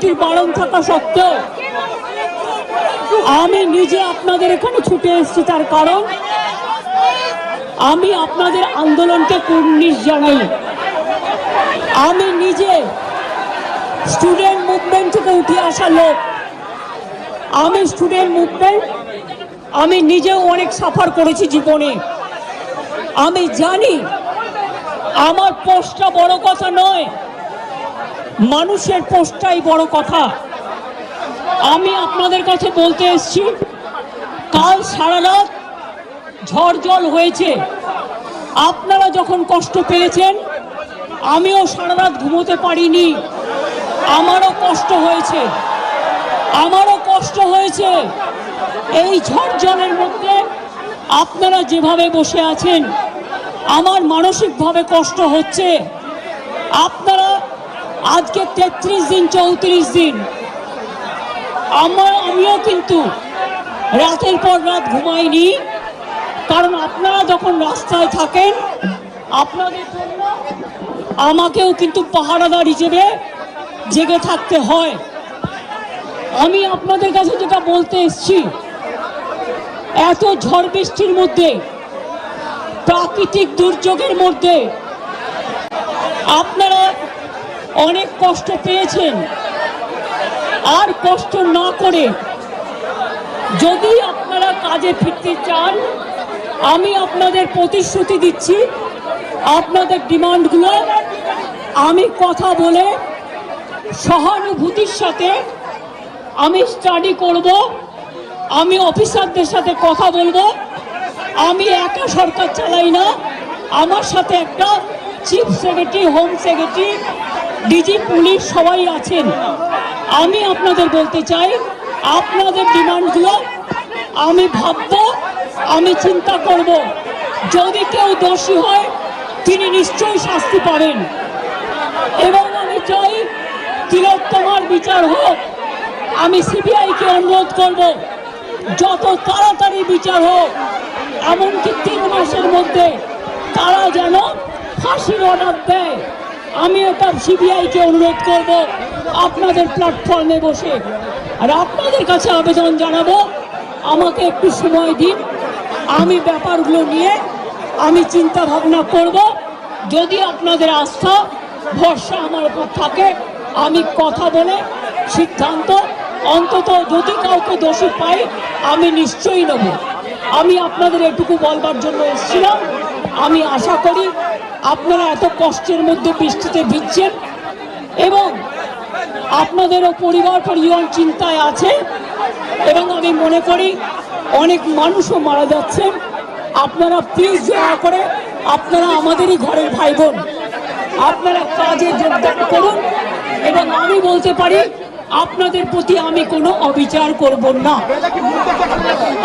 বৃষ্টির বারণ থাকা সত্ত্বেও আমি নিজে আপনাদের এখানে ছুটে এসেছি। তার কারণ আমি আপনাদের আন্দোলনকে কুর্নিশ জানাই। আমি নিজে স্টুডেন্ট মুভমেন্ট থেকে উঠে আসা লোক। আমি স্টুডেন্ট মুভমেন্ট আমি নিজেও অনেক সাফার করেছি জীবনে। আমি জানি আমার পোস্টটা বড় কথা নয়, মানুষের পোস্টটাই বড় কথা। আমি আপনাদের কাছে বলতে এসেছি, কাল সারা রাত ঝড় জল হয়েছে। আপনারা যখন কষ্ট পেয়েছেন, আমিও সারা রাত ঘুমোতে পারিনি। আমারও কষ্ট হয়েছে, আমারও কষ্ট হয়েছে। এই ঝড় জলের মধ্যে আপনারা যেভাবে বসে আছেন, আমার মানসিকভাবে কষ্ট হচ্ছে। আপনারা আজকে 33 দিন 34 দিন, আমিও কিন্তু রাতের পর রাত ঘুমাইনি। কারণ আপনারা যখন রাস্তায় থাকেন, আপনাদের জন্য আমাকেও কিন্তু পাহারাদার হিসেবে জেগে থাকতে হয়। আমি আপনাদের কাছে যেটা বলতে এসেছি, এত ঝড় বৃষ্টির মধ্যে, প্রাকৃতিক দুর্যোগের মধ্যে আপনারা অনেক কষ্ট পেয়েছেন। আর কষ্ট না করে যদি আপনারা কাজে ফিরতে চান, আমি আপনাদের প্রতিশ্রুতি দিচ্ছি, আপনাদের ডিমান্ডগুলো আমি কথা বলে সহানুভূতির সাথে আমি স্টাডি করব। আমি অফিসারদের সাথে কথা বলবো। আমি একা সরকার চালাই না, আমার সাথে একটা chief secretary, home secretary, DG police সবাই আছেন। আমি আপনাদের বলতে চাই, আপনাদের ডিমান্ডগুলো আমি ভাববো, আমি চিন্তা করব। যদি কেউ দোষী হয়, তিনি নিশ্চয়ই শাস্তি পাবেন। এবং আমি চাই তিলোত্তমার বিচার হোক। আমি সিবিআইকে অনুরোধ করব, যত তাড়াতাড়ি বিচার হোক। এমনকি 3 মাসের মধ্যে তারা যেন ফাঁসির অর্ডার দেয়। আমি এটা সিবিআইকে অনুরোধ করব আপনাদের প্ল্যাটফর্মে বসে। আর আপনাদের কাছে আবেদন জানাবো, আমাকে একটু সময় দিন। আমি ব্যাপারগুলো নিয়ে আমি চিন্তা ভাবনা করব। যদি আপনাদের আস্থা ভরসা আমার উপর থাকে, আমি কথা বলে সিদ্ধান্ত, অন্তত যদি কাউকে দোষী পাই, আমি নিশ্চয়ই নেব। আমি আপনাদের এটুকু বলবার জন্য এসেছিলাম। আমি আশা করি আপনারা এত কষ্টের মধ্যে বৃষ্টিতে ভিজছেন এবং আপনাদেরও পরিবার পরিজন চিন্তায় আছে। এবং আমি মনে করি অনেক মানুষও মারা যাচ্ছেন। আপনারা প্লিজ দয়া করে, আপনারা আমাদেরই ঘরের ভাই বোন, আপনারা কাজে যোগদান করুন। এবং আমি বলতে পারি, আপনাদের প্রতি আমি কোনো অবিচার করব না।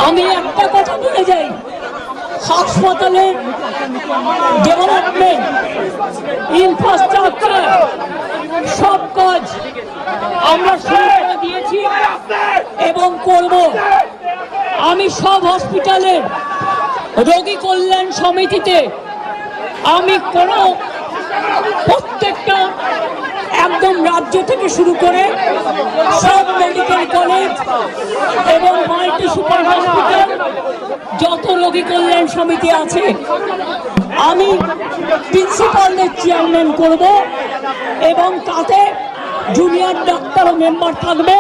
আমি একটা কথা বলে যাই, হাসপাতালের ডেভেলপমেন্ট, ইনফ্রাস্ট্রাকচার, সব কাজ আমরা শুরু করে দিয়েছি এবং করব। আমি সব হসপিটালের রোগী কল্যাণ সমিতিতে আমি প্রত্যেকটা একদম রাজ্য থেকে শুরু করে সব মেডিকেল কলেজ এবং মাল্টি সুপার হসপিটাল, যত রোগী কল্যাণ সমিতি আছে, আমি প্রিন্সিপালদের চেয়ারম্যান করব। এবং তাতে জুনিয়র ডাক্তারও মেম্বার থাকবে,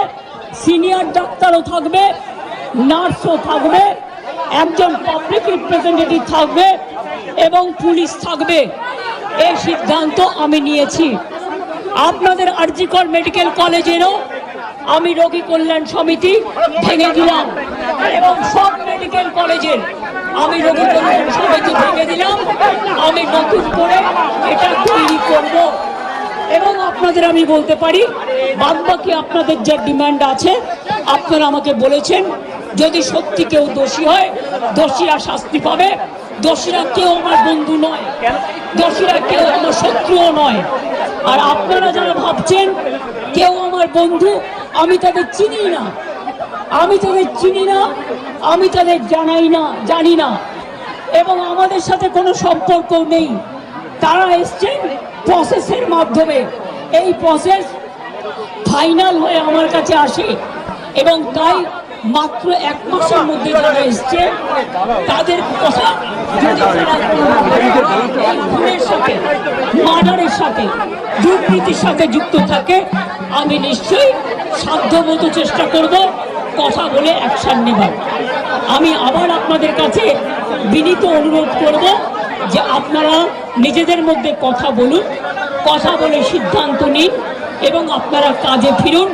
সিনিয়র ডাক্তারও থাকবে, নার্সও থাকবে, একজন পাবলিক রিপ্রেজেন্টেটিভ থাকবে এবং পুলিশ থাকবে। এই সিদ্ধান্ত আমি নিয়েছি। আপনাদের আরজিকর মেডিকেল কলেজেরও আমি রোগী কল্যাণ সমিতি ভেঙে দিলাম এবং সব মেডিকেল কলেজের আমি রোগী কল্যাণ সমিতি ভেঙে দিলাম। আমি নতুন করে এটা তৈরি করব। এবং আপনাদের আমি বলতে পারি, বাদবাকি আপনাদের যে ডিমান্ড আছে, আপনারা আমাকে বলেছেন, যদি সত্যি কেউ দোষী হয়, দোষীরা শাস্তি পাবে। দোষীরা কেউ আমার বন্ধু নয়, দোষীরা কেউ আমার শত্রুও নয়। আর আপনারা যারা ভাবছেন কেউ আমার বন্ধু, আমি তাদের চিনি না, আমি তাদের চিনি না, আমি তাদের জানি না এবং আমাদের সাথে কোনো সম্পর্ক নেই। তারা এসছেন প্রসেসের মাধ্যমে। এই প্রসেস ফাইনাল হয়ে আমার কাছে আসে, এবং তাই মাত্র 1 মাসের মধ্যে যারা এসছে তাদের কথা যদি খুনের সাথে, মার্ডারের সাথে, দুর্নীতির সাথে যুক্ত থাকে, আমি নিশ্চয়ই সাধ্যমতো চেষ্টা করব কথা বলে অ্যাকশন নেবার। আমি আবার আপনাদের কাছে বিনীত অনুরোধ করব যে আপনারা নিজেদের মধ্যে কথা বলুন, কথা বলে সিদ্ধান্ত নিন এবং আপনারা কাজে ফিরুন।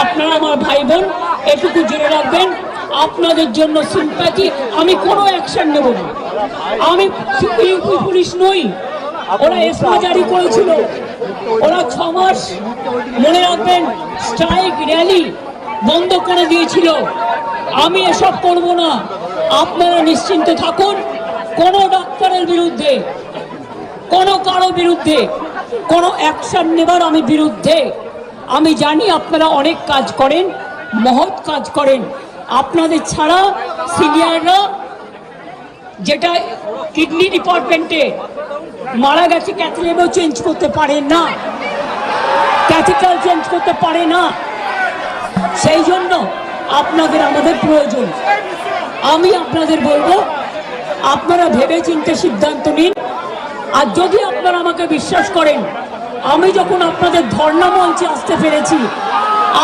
আপনারা আমার ভাই বোন, এটুকু জেনে রাখবেন, আপনাদের জন্য সিম্প্যাথি, আমি কোনো অ্যাকশন নেব না। আমি ইউপি পুলিশ নই, ওরা এসমা জারি করেছিল, ওরা 6 মাস মনে রাখবেন স্ট্রাইক র্যালি বন্ধ করে দিয়েছিল। আমি এসব করব না, আপনারা নিশ্চিন্ত থাকুন। কোনো ডাক্তারের বিরুদ্ধে, কোনো কারো বিরুদ্ধে কোনো অ্যাকশন নেবার আমি বিরুদ্ধে। আমি জানি আপনারা অনেক কাজ করেন, মহৎ কাজ করেন। আপনাদের ছাড়া সিনিয়ররা, যেটা কিডনি ডিপার্টমেন্টে মারা গেছে, ক্যাথলেটও চেঞ্জ করতে পারে না, ক্যাথিটার চেঞ্জ করতে পারে না। সেই জন্য আপনাদের আমাদের প্রয়োজন। আমি আপনাদের বলবো, আপনারা ভেবে চিন্তে সিদ্ধান্ত নিন। আর যদি আপনারা আমাকে বিশ্বাস করেন, আমি যখন আপনাদের ধর্ণা মঞ্চে আসতে পেরেছি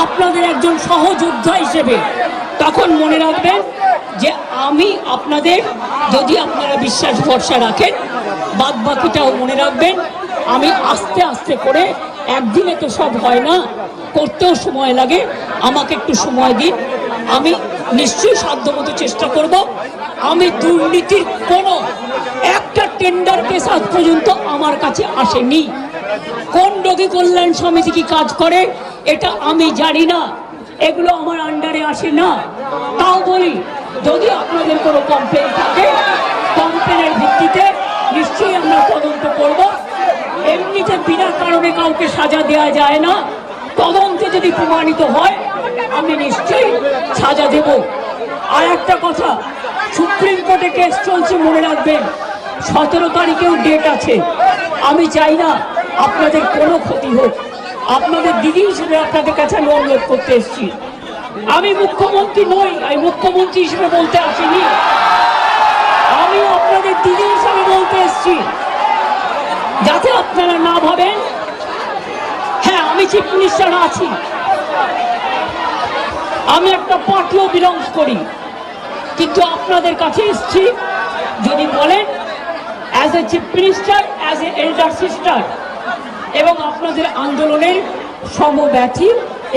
আপনাদের একজন সহযোদ্ধা হিসেবে, তখন মনে রাখবেন যে আমি আপনাদের, যদি আপনারা বিশ্বাস ভরসা রাখেন, বাদ বাকিটাও মনে রাখবেন। আমি আস্তে আস্তে করে, একদিনে তো সব হয় না, করতেও সময় লাগে, আমাকে একটু সময় দিন। আমি নিশ্চয়ই সাধ্যমতো চেষ্টা করব। আমি দুর্নীতির কোনো একটা টেন্ডার কেস আজ পর্যন্ত আমার কাছে আসেনি। কোন রোগী কল্যাণ সমিতি কি কাজ করে এটা আমি জানি না, এগুলো আমার আন্ডারে আসে না। তাও বলি, যদি আপনাদের কোনো কমপ্লেন থাকে, কমপ্লেনের ভিত্তিতে নিশ্চয়ই আমরা তদন্ত করব। এমনিতে বিনা কারণে কাউকে সাজা দেওয়া যায় না। তদন্তে যদি প্রমাণিত হয়, আমি নিশ্চয়ই সাজা দেব। আর একটা কথা, সুপ্রিম কোর্টে কেস চলছে, মনে রাখবেন 17 তারিখেও ডেট আছে। আমি চাই না আপনাদের কোনো ক্ষতি হোক। আপনাদের দিদি হিসেবে আপনাদের কাছে আমি অনুরোধ করতে এসেছি। আমি মুখ্যমন্ত্রী নই, আমি মুখ্যমন্ত্রী হিসেবে বলতে আসিনি, আমি আপনাদের দিদি হিসেবে বলতে এসেছি, যাতে আপনারা না ভাবেন হ্যাঁ আমি চিফ মিনিস্টার আছি। আমি একটা পার্টিও বিলংস করি, কিন্তু আপনাদের কাছে এসেছি যদি বলেন as a chief minister, as a elder sister, এবং আপনাদের আন্দোলনের সমব্যথী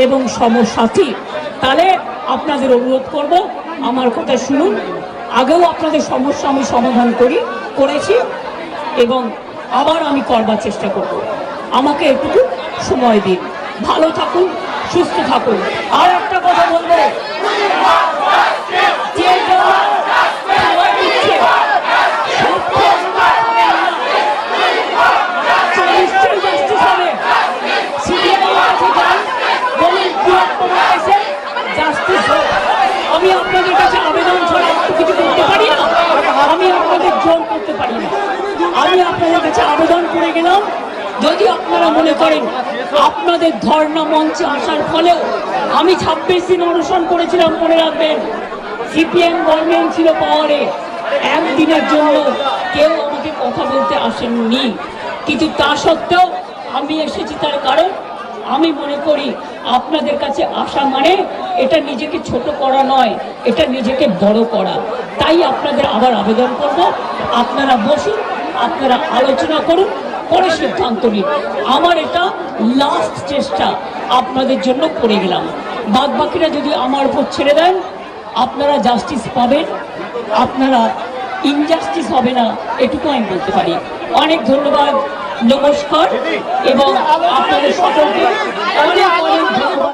এবং সমসাথী, তাহলে আপনাদের অনুরোধ করব আমার কথা শুনুন। আগেও আপনাদের সমস্যা আমি সমাধান করেছি এবং আবার আমি করবার চেষ্টা করব। আমাকে একটু সময় দিন। ভালো থাকুন, সুস্থ থাকুন। আর একটা কথা বলবো, আমি আপনাদের কাছে আবেদন ছাড়া কিছু করতে পারি না, আমি আপনাদের জোর করতে পারি না। আমি আপনাদের কাছে আবেদন করে গেলাম, যদি আপনারা মনে করেন আপনাদের ধর্ণা মঞ্চে আসার ফলেও, আমি 26 দিন অনশন করেছিলাম, মনে রাখবেন সিপিএম গভর্নমেন্ট ছিল পাওয়ারে, একদিনের জন্য কেউ আমাকে কথা বলতে আসেননি। কিন্তু তা সত্ত্বেও আমি এসেছি, তার কারণ আমি মনে করি আপনাদের কাছে আসা মানে এটা নিজেকে ছোট করা নয়, এটা নিজেকে বড় করা। তাই আপনাদের আবার আবেদন করব, আপনারা বসুন, আপনারা আলোচনা করুন, করে সিদ্ধান্ত নিন। আমার এটা লাস্ট চেষ্টা আপনাদের জন্য করে গেলাম। বাদ বাকিরা যদি আমার উপর ছেড়ে দেন, আপনারা জাস্টিস পাবেন, আপনারা ইনজাস্টিস হবে না, এটুকু আমি বলতে পারি। অনেক ধন্যবাদ, নমস্কার, এবং আপনাদের সকলকে অনেক অনেক ধন্যবাদ।